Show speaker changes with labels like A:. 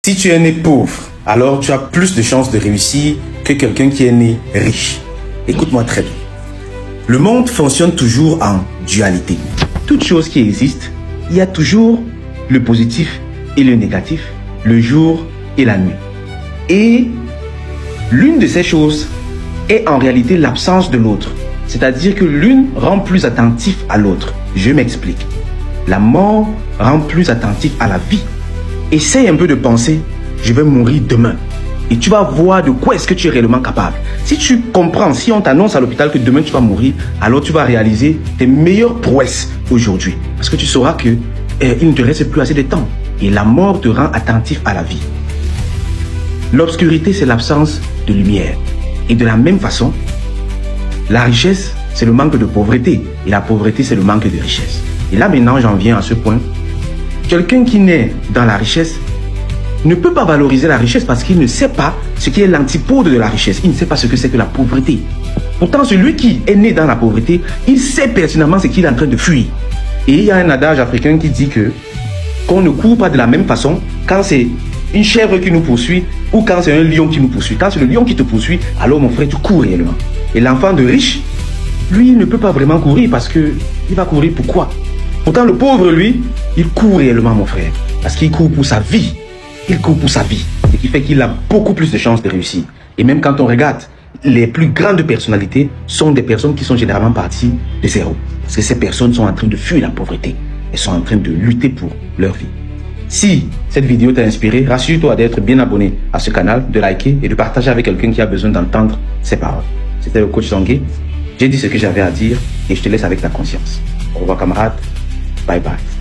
A: Si tu es né pauvre, alors tu as plus de chances de réussir que quelqu'un qui est né riche. Écoute-moi très bien. Le monde fonctionne toujours en dualité. Toute chose qui existe, il y a toujours le positif et le négatif, le jour et la nuit. Et l'une de ces choses est en réalité l'absence de l'autre. C'est-à-dire que l'une rend plus attentif à l'autre. Je m'explique. La mort rend plus attentif à la vie. Essaye un peu de penser, je vais mourir demain. Et tu vas voir de quoi est-ce que tu es réellement capable. Si tu comprends, si on t'annonce à l'hôpital que demain tu vas mourir, alors tu vas réaliser tes meilleures prouesses aujourd'hui. Parce que tu sauras que il ne te reste plus assez de temps. Et la mort te rend attentif à la vie. L'obscurité, c'est l'absence de lumière. Et de la même façon, la richesse, c'est le manque de pauvreté. Et la pauvreté, c'est le manque de richesse. Et là maintenant, j'en viens à ce point. Quelqu'un qui naît dans la richesse ne peut pas valoriser la richesse parce qu'il ne sait pas ce qui est l'antipode de la richesse. Il ne sait pas ce que c'est que la pauvreté. Pourtant, celui qui est né dans la pauvreté, il sait pertinemment ce qu'il est en train de fuir. Et il y a un adage africain qui dit que qu'on ne court pas de la même façon quand c'est une chèvre qui nous poursuit ou quand c'est un lion qui nous poursuit. Quand c'est le lion qui te poursuit, alors mon frère, tu cours réellement. Et l'enfant de riche, lui, il ne peut pas vraiment courir parce que il va courir pourquoi? Pourtant, le pauvre, lui, il court réellement, mon frère. Parce qu'il court pour sa vie. Il court pour sa vie. Ce qui fait qu'il a beaucoup plus de chances de réussir. Et même quand on regarde, les plus grandes personnalités sont des personnes qui sont généralement parties de zéro. Parce que ces personnes sont en train de fuir la pauvreté. Elles sont en train de lutter pour leur vie. Si cette vidéo t'a inspiré, rassure-toi d'être bien abonné à ce canal, de liker et de partager avec quelqu'un qui a besoin d'entendre ces paroles. C'était le coach Sangué. J'ai dit ce que j'avais à dire et je te laisse avec ta conscience. Au revoir camarades. Bye bye.